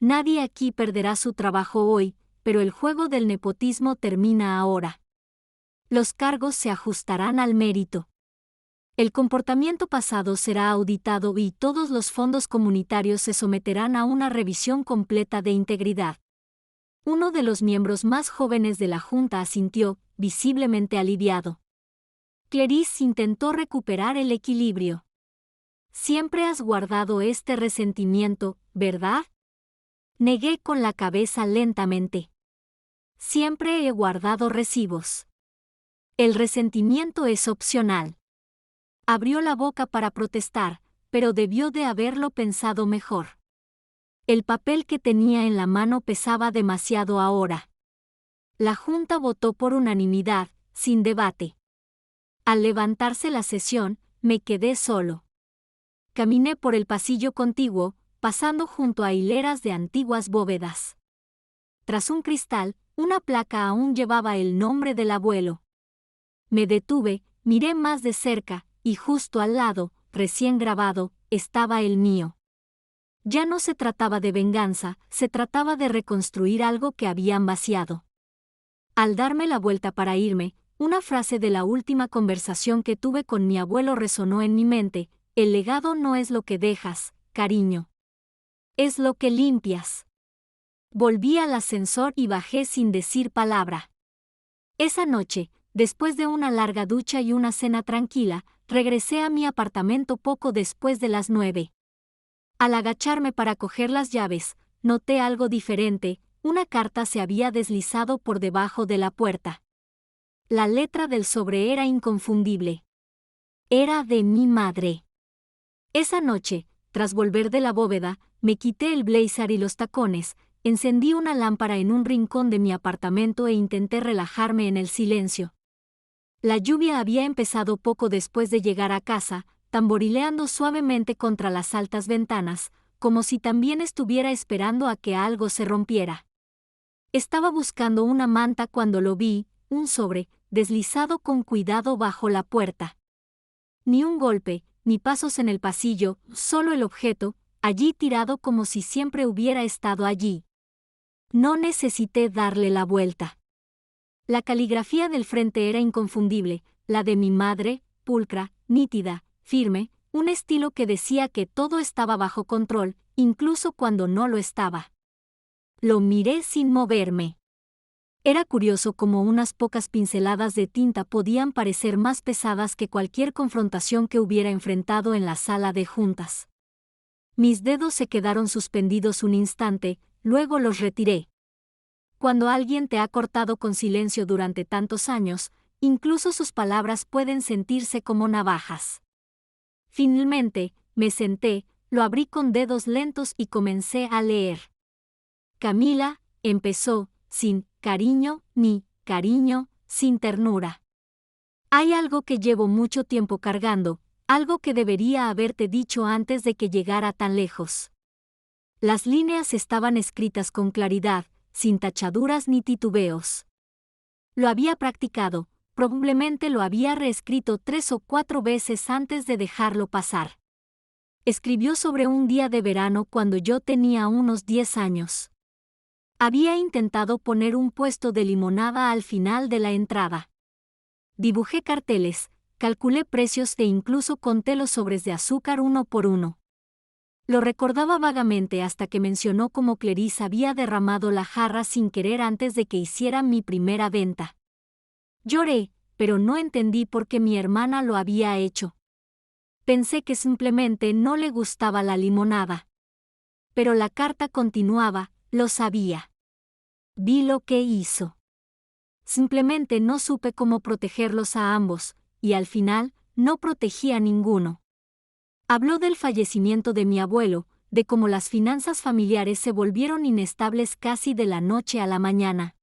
[SPEAKER 1] Nadie aquí perderá su trabajo hoy, pero el juego del nepotismo termina ahora. Los cargos se ajustarán al mérito. El comportamiento pasado será auditado y todos los fondos comunitarios se someterán a una revisión completa de integridad. Uno de los miembros más jóvenes de la Junta asintió, visiblemente aliviado. Clarice intentó recuperar el equilibrio. Siempre has guardado este resentimiento, ¿verdad? Negué con la cabeza lentamente. Siempre he guardado recibos. El resentimiento es opcional. Abrió la boca para protestar, pero debió de haberlo pensado mejor. El papel que tenía en la mano pesaba demasiado ahora. La Junta votó por unanimidad, sin debate. Al levantarse la sesión, me quedé solo. Caminé por el pasillo contiguo, pasando junto a hileras de antiguas bóvedas. Tras un cristal, una placa aún llevaba el nombre del abuelo. Me detuve, miré más de cerca, y justo al lado, recién grabado, estaba el mío. Ya no se trataba de venganza, se trataba de reconstruir algo que habían vaciado. Al darme la vuelta para irme, una frase de la última conversación que tuve con mi abuelo resonó en mi mente: el legado no es lo que dejas, cariño. Es lo que limpias. Volví al ascensor y bajé sin decir palabra. Esa noche, después de una larga ducha y una cena tranquila, regresé a mi apartamento poco después de las 9. Al agacharme para coger las llaves, noté algo diferente: una carta se había deslizado por debajo de la puerta. La letra del sobre era inconfundible. Era de mi madre. Esa noche, tras volver de la bóveda, me quité el blazer y los tacones, encendí una lámpara en un rincón de mi apartamento e intenté relajarme en el silencio. La lluvia había empezado poco después de llegar a casa, tamborileando suavemente contra las altas ventanas, como si también estuviera esperando a que algo se rompiera. Estaba buscando una manta cuando lo vi, un sobre, deslizado con cuidado bajo la puerta. Ni un golpe, ni pasos en el pasillo, solo el objeto, allí tirado como si siempre hubiera estado allí. No necesité darle la vuelta. La caligrafía del frente era inconfundible, la de mi madre, pulcra, nítida, firme, un estilo que decía que todo estaba bajo control, incluso cuando no lo estaba. Lo miré sin moverme. Era curioso cómo unas pocas pinceladas de tinta podían parecer más pesadas que cualquier confrontación que hubiera enfrentado en la sala de juntas. Mis dedos se quedaron suspendidos un instante, luego los retiré. Cuando alguien te ha cortado con silencio durante tantos años, incluso sus palabras pueden sentirse como navajas. Finalmente, me senté, lo abrí con dedos lentos y comencé a leer. Camila, empezó, sin cariño, ni cariño, sin ternura. Hay algo que llevo mucho tiempo cargando, algo que debería haberte dicho antes de que llegara tan lejos. Las líneas estaban escritas con claridad, sin tachaduras ni titubeos. Lo había practicado, probablemente lo había reescrito 3 o 4 veces antes de dejarlo pasar. Escribió sobre un día de verano cuando yo tenía unos 10 años. Había intentado poner un puesto de limonada al final de la entrada. Dibujé carteles, calculé precios e incluso conté los sobres de azúcar uno por uno. Lo recordaba vagamente hasta que mencionó cómo Clarice había derramado la jarra sin querer antes de que hiciera mi primera venta. Lloré, pero no entendí por qué mi hermana lo había hecho. Pensé que simplemente no le gustaba la limonada. Pero la carta continuaba, lo sabía. Vi lo que hizo. Simplemente no supe cómo protegerlos a ambos, y al final, no protegí a ninguno. Habló del fallecimiento de mi abuelo, de cómo las finanzas familiares se volvieron inestables casi de la noche a la mañana.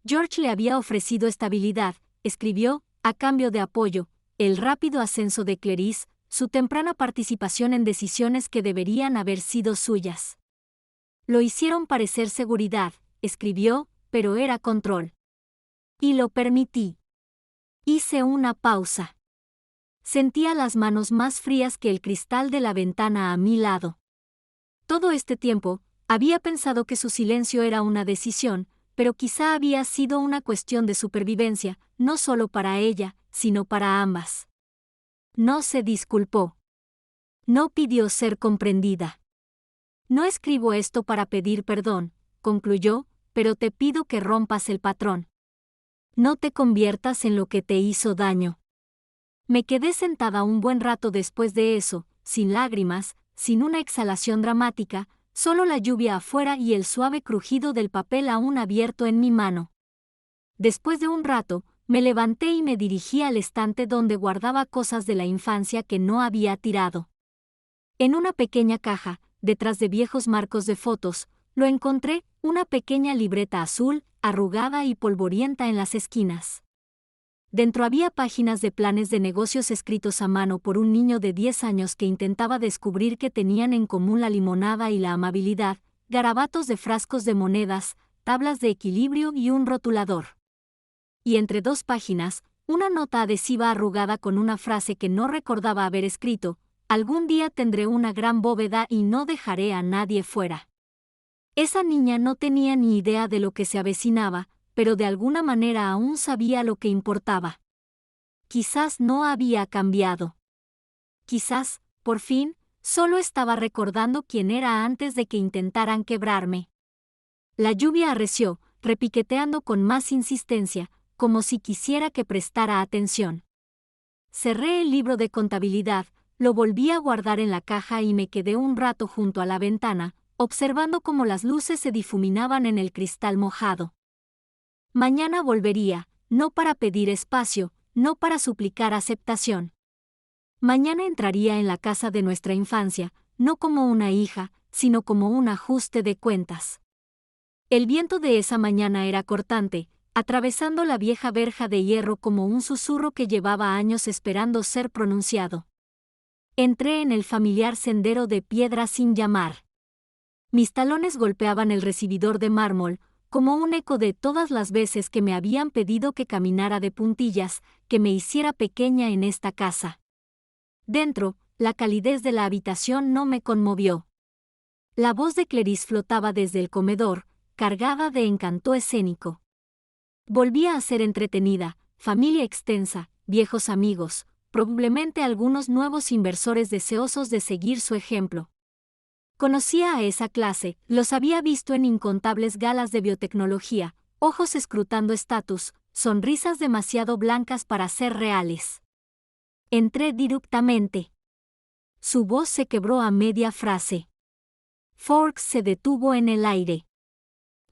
[SPEAKER 1] George le había ofrecido estabilidad, escribió, a cambio de apoyo, el rápido ascenso de Clarice, su temprana participación en decisiones que deberían haber sido suyas. Lo hicieron parecer seguridad, escribió, pero era control. Y lo permití. Hice una pausa. Sentía las manos más frías que el cristal de la ventana a mi lado. Todo este tiempo, había pensado que su silencio era una decisión, pero quizá había sido una cuestión de supervivencia, no solo para ella, sino para ambas. No se disculpó. No pidió ser comprendida. No escribo esto para pedir perdón, concluyó, pero te pido que rompas el patrón. No te conviertas en lo que te hizo daño. Me quedé sentada un buen rato después de eso, sin lágrimas, sin una exhalación dramática, solo la lluvia afuera y el suave crujido del papel aún abierto en mi mano. Después de un rato, me levanté y me dirigí al estante donde guardaba cosas de la infancia que no había tirado. En una pequeña caja, detrás de viejos marcos de fotos, lo encontré, una pequeña libreta azul, arrugada y polvorienta en las esquinas. Dentro había páginas de planes de negocios escritos a mano por un niño de 10 años que intentaba descubrir que tenían en común la limonada y la amabilidad, garabatos de frascos de monedas, tablas de equilibrio y un rotulador. Y entre 2 páginas, una nota adhesiva arrugada con una frase que no recordaba haber escrito: algún día tendré una gran bóveda y no dejaré a nadie fuera. Esa niña no tenía ni idea de lo que se avecinaba, pero de alguna manera aún sabía lo que importaba. Quizás no había cambiado. Quizás, por fin, solo estaba recordando quién era antes de que intentaran quebrarme. La lluvia arreció, repiqueteando con más insistencia, como si quisiera que prestara atención. Cerré el libro de contabilidad, lo volví a guardar en la caja y me quedé un rato junto a la ventana, observando cómo las luces se difuminaban en el cristal mojado. Mañana volvería, no para pedir espacio, no para suplicar aceptación. Mañana entraría en la casa de nuestra infancia, no como una hija, sino como un ajuste de cuentas. El viento de esa mañana era cortante, atravesando la vieja verja de hierro como un susurro que llevaba años esperando ser pronunciado. Entré en el familiar sendero de piedra sin llamar. Mis talones golpeaban el recibidor de mármol, como un eco de todas las veces que me habían pedido que caminara de puntillas, que me hiciera pequeña en esta casa. Dentro, la calidez de la habitación no me conmovió. La voz de Clarice flotaba desde el comedor, cargada de encanto escénico. Volvía a ser entretenida, familia extensa, viejos amigos, probablemente algunos nuevos inversores deseosos de seguir su ejemplo. Conocía a esa clase, los había visto en incontables galas de biotecnología, ojos escrutando estatus, sonrisas demasiado blancas para ser reales. Entré directamente. Su voz se quebró a media frase. Forks se detuvo en el aire.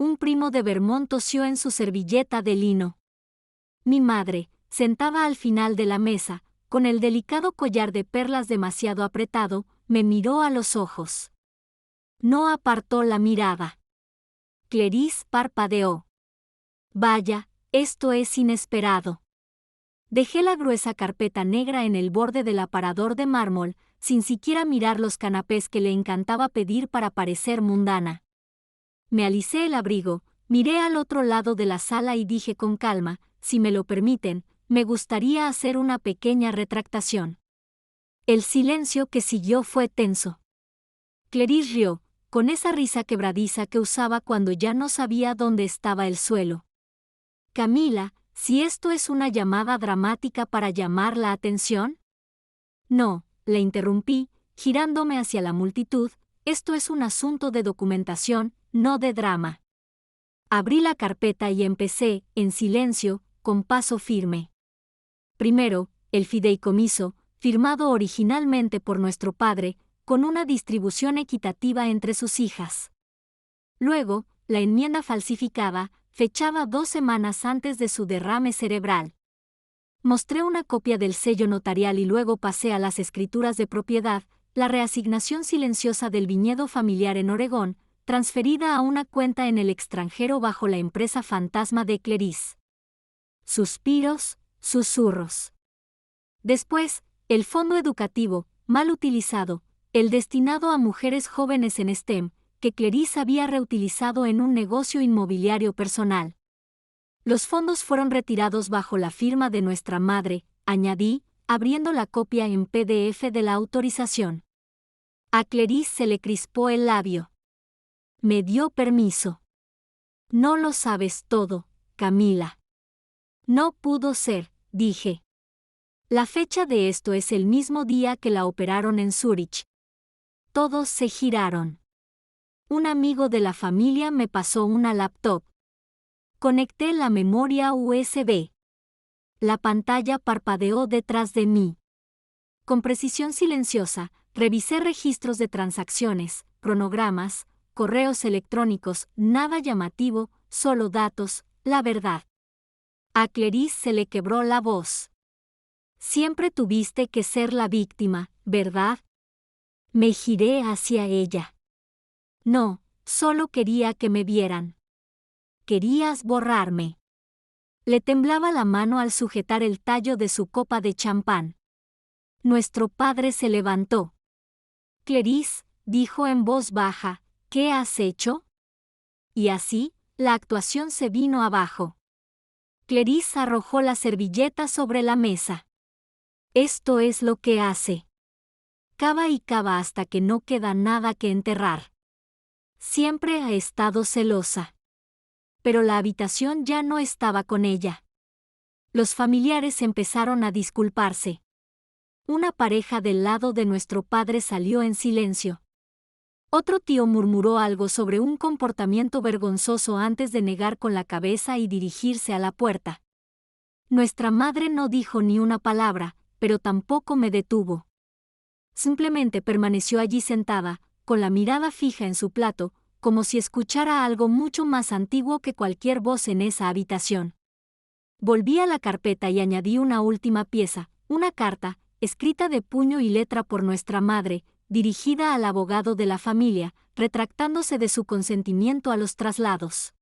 [SPEAKER 1] Un primo de Vermont tosió en su servilleta de lino. Mi madre, sentada al final de la mesa, con el delicado collar de perlas demasiado apretado, me miró a los ojos. No apartó la mirada. Clarice parpadeó. Vaya, esto es inesperado. Dejé la gruesa carpeta negra en el borde del aparador de mármol, sin siquiera mirar los canapés que le encantaba pedir para parecer mundana. Me alicé el abrigo, miré al otro lado de la sala y dije con calma: si me lo permiten, me gustaría hacer una pequeña retractación. El silencio que siguió fue tenso. Clarice rió, con esa risa quebradiza que usaba cuando ya no sabía dónde estaba el suelo. Camila, ¿si esto es una llamada dramática para llamar la atención? No, le interrumpí, girándome hacia la multitud, esto es un asunto de documentación, no de drama. Abrí la carpeta y empecé, en silencio, con paso firme. Primero, el fideicomiso, firmado originalmente por nuestro padre, con una distribución equitativa entre sus hijas. Luego, la enmienda falsificada, fechada 2 semanas antes de su derrame cerebral. Mostré una copia del sello notarial y luego pasé a las escrituras de propiedad, la reasignación silenciosa del viñedo familiar en Oregón, transferida a una cuenta en el extranjero bajo la empresa fantasma de Clarice. Suspiros, susurros. Después, el fondo educativo, mal utilizado, el destinado a mujeres jóvenes en STEM, que Clarice había reutilizado en un negocio inmobiliario personal. Los fondos fueron retirados bajo la firma de nuestra madre, añadí, abriendo la copia en PDF de la autorización. A Clarice se le crispó el labio. Me dio permiso. No lo sabes todo, Camila. No pudo ser, dije. La fecha de esto es el mismo día que la operaron en Zúrich. Todos se giraron. Un amigo de la familia me pasó una laptop. Conecté la memoria USB. La pantalla parpadeó detrás de mí. Con precisión silenciosa, revisé registros de transacciones, cronogramas, correos electrónicos, nada llamativo, solo datos, la verdad. A Clarice se le quebró la voz. Siempre tuviste que ser la víctima, ¿verdad? Me giré hacia ella. No, solo quería que me vieran. Querías borrarme. Le temblaba la mano al sujetar el tallo de su copa de champán. Nuestro padre se levantó. Clarice, dijo en voz baja, ¿qué has hecho? Y así, la actuación se vino abajo. Clarice arrojó la servilleta sobre la mesa. Esto es lo que hace. Cava y cava hasta que no queda nada que enterrar. Siempre ha estado celosa. Pero la habitación ya no estaba con ella. Los familiares empezaron a disculparse. Una pareja del lado de nuestro padre salió en silencio. Otro tío murmuró algo sobre un comportamiento vergonzoso antes de negar con la cabeza y dirigirse a la puerta. Nuestra madre no dijo ni una palabra, pero tampoco me detuvo. Simplemente permaneció allí sentada, con la mirada fija en su plato, como si escuchara algo mucho más antiguo que cualquier voz en esa habitación. Volví a la carpeta y añadí una última pieza, una carta, escrita de puño y letra por nuestra madre, dirigida al abogado de la familia, retractándose de su consentimiento a los traslados.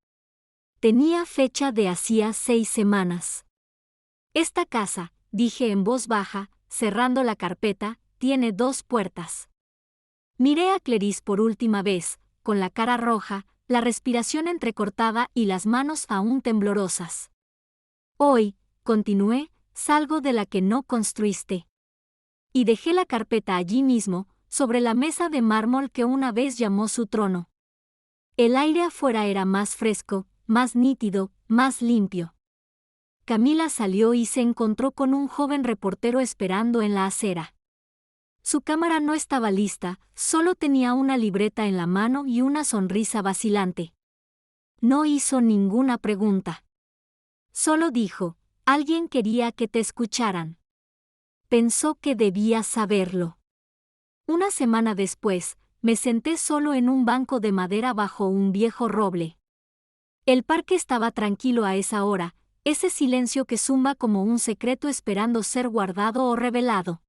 [SPEAKER 1] Tenía fecha de hacía 6 semanas. Esta casa, dije en voz baja, cerrando la carpeta, tiene 2 puertas. Miré a Clarice por última vez, con la cara roja, la respiración entrecortada y las manos aún temblorosas. Hoy, continué, salgo de la que no construiste. Y dejé la carpeta allí mismo, sobre la mesa de mármol que una vez llamó su trono. El aire afuera era más fresco, más nítido, más limpio. Camila salió y se encontró con un joven reportero esperando en la acera. Su cámara no estaba lista, solo tenía una libreta en la mano y una sonrisa vacilante. No hizo ninguna pregunta. Solo dijo, alguien quería que te escucharan. Pensó que debía saberlo. Una semana después, me senté solo en un banco de madera bajo un viejo roble. El parque estaba tranquilo a esa hora, ese silencio que zumba como un secreto esperando ser guardado o revelado.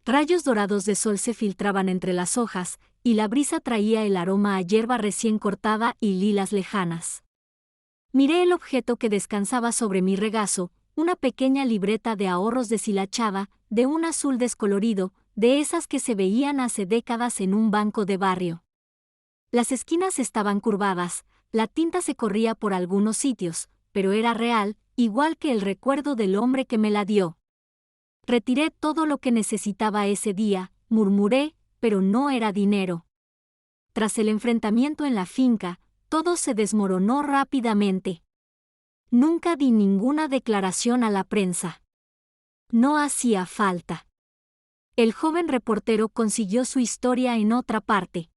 [SPEAKER 1] Rayos dorados de sol se filtraban entre las hojas, y la brisa traía el aroma a hierba recién cortada y lilas lejanas. Miré el objeto que descansaba sobre mi regazo, una pequeña libreta de ahorros deshilachada, de un azul descolorido, de esas que se veían hace décadas en un banco de barrio. Las esquinas estaban curvadas, la tinta se corría por algunos sitios, pero era real, igual que el recuerdo del hombre que me la dio. Retiré todo lo que necesitaba ese día, murmuré, pero no era dinero. Tras el enfrentamiento en la finca, todo se desmoronó rápidamente. Nunca di ninguna declaración a la prensa. No hacía falta. El joven reportero consiguió su historia en otra parte.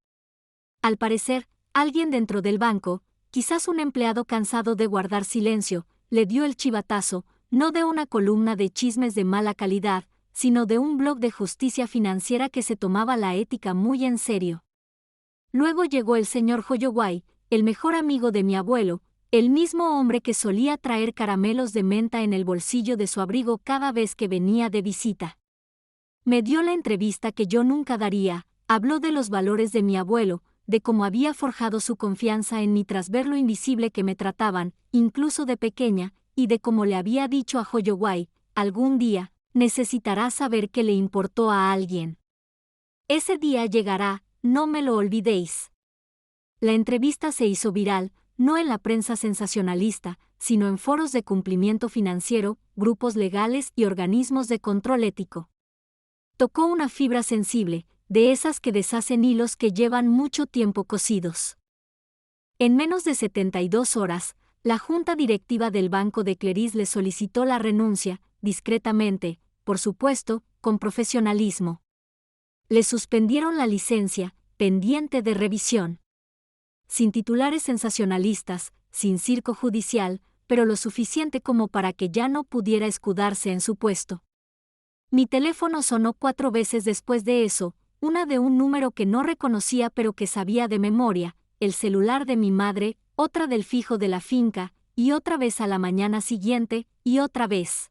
[SPEAKER 1] Al parecer, alguien dentro del banco, quizás un empleado cansado de guardar silencio, le dio el chivatazo, no de una columna de chismes de mala calidad, sino de un blog de justicia financiera que se tomaba la ética muy en serio. Luego llegó el señor Holloway, el mejor amigo de mi abuelo, el mismo hombre que solía traer caramelos de menta en el bolsillo de su abrigo cada vez que venía de visita. Me dio la entrevista que yo nunca daría, habló de los valores de mi abuelo, de cómo había forjado su confianza en mí tras ver lo invisible que me trataban, incluso de pequeña, y de cómo le había dicho a Holloway, algún día, necesitarás saber que le importó a alguien. Ese día llegará, no me lo olvidéis. La entrevista se hizo viral, no en la prensa sensacionalista, sino en foros de cumplimiento financiero, grupos legales y organismos de control ético. Tocó una fibra sensible, de esas que deshacen hilos que llevan mucho tiempo cosidos. En menos de 72 horas, la junta directiva del Banco de Clerise le solicitó la renuncia, discretamente, por supuesto, con profesionalismo. Le suspendieron la licencia, pendiente de revisión. Sin titulares sensacionalistas, sin circo judicial, pero lo suficiente como para que ya no pudiera escudarse en su puesto. Mi teléfono sonó 4 veces después de eso, una de un número que no reconocía pero que sabía de memoria, el celular de mi madre, otra del fijo de la finca, y otra vez a la mañana siguiente, y otra vez.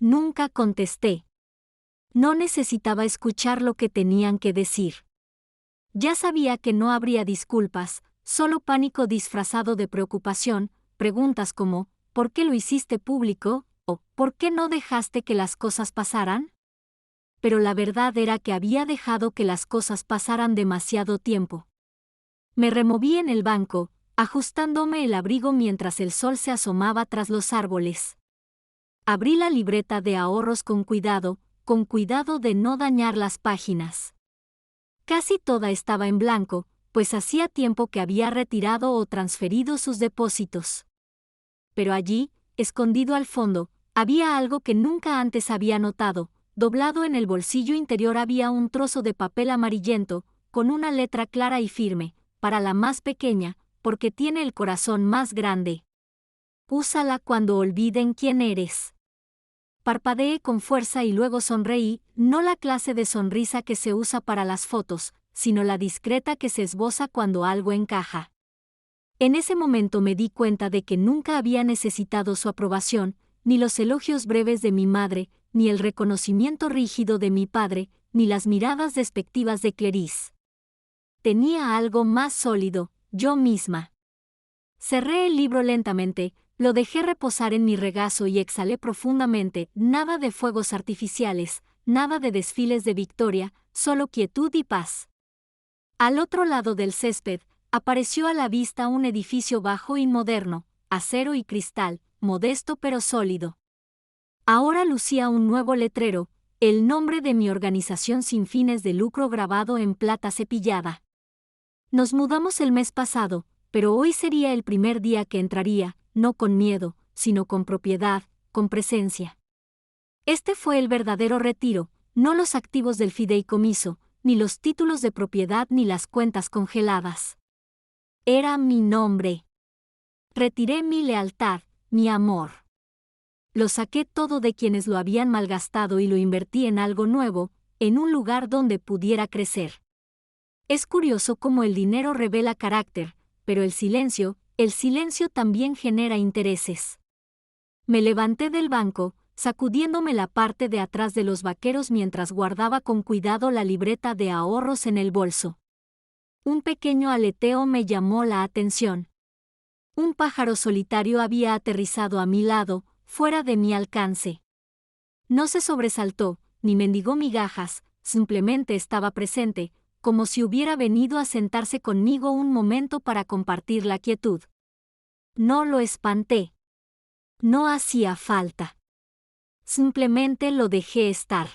[SPEAKER 1] Nunca contesté. No necesitaba escuchar lo que tenían que decir. Ya sabía que no habría disculpas, solo pánico disfrazado de preocupación, preguntas como, ¿por qué lo hiciste público? O, ¿por qué no dejaste que las cosas pasaran? Pero la verdad era que había dejado que las cosas pasaran demasiado tiempo. Me removí en el banco, ajustándome el abrigo mientras el sol se asomaba tras los árboles. Abrí la libreta de ahorros con cuidado de no dañar las páginas. Casi toda estaba en blanco, pues hacía tiempo que había retirado o transferido sus depósitos. Pero allí, escondido al fondo, había algo que nunca antes había notado. Doblado en el bolsillo interior había un trozo de papel amarillento, con una letra clara y firme, para la más pequeña, porque tiene el corazón más grande. Úsala cuando olviden quién eres. Parpadeé con fuerza y luego sonreí, no la clase de sonrisa que se usa para las fotos, sino la discreta que se esboza cuando algo encaja. En ese momento me di cuenta de que nunca había necesitado su aprobación, ni los elogios breves de mi madre, ni el reconocimiento rígido de mi padre, ni las miradas despectivas de Clerise. Tenía algo más sólido, yo misma. Cerré el libro lentamente, lo dejé reposar en mi regazo y exhalé profundamente, nada de fuegos artificiales, nada de desfiles de victoria, solo quietud y paz. Al otro lado del césped, apareció a la vista un edificio bajo y moderno, acero y cristal, modesto pero sólido. Ahora lucía un nuevo letrero, el nombre de mi organización sin fines de lucro grabado en plata cepillada. Nos mudamos el mes pasado, pero hoy sería el primer día que entraría, no con miedo, sino con propiedad, con presencia. Este fue el verdadero retiro, no los activos del fideicomiso, ni los títulos de propiedad ni las cuentas congeladas. Era mi nombre. Retiré mi lealtad, mi amor. Lo saqué todo de quienes lo habían malgastado y lo invertí en algo nuevo, en un lugar donde pudiera crecer. Es curioso cómo el dinero revela carácter, pero el silencio también genera intereses. Me levanté del banco, sacudiéndome la parte de atrás de los vaqueros mientras guardaba con cuidado la libreta de ahorros en el bolso. Un pequeño aleteo me llamó la atención. Un pájaro solitario había aterrizado a mi lado, fuera de mi alcance. No se sobresaltó, ni mendigó migajas, simplemente estaba presente, como si hubiera venido a sentarse conmigo un momento para compartir la quietud. No lo espanté. No hacía falta. Simplemente lo dejé estar.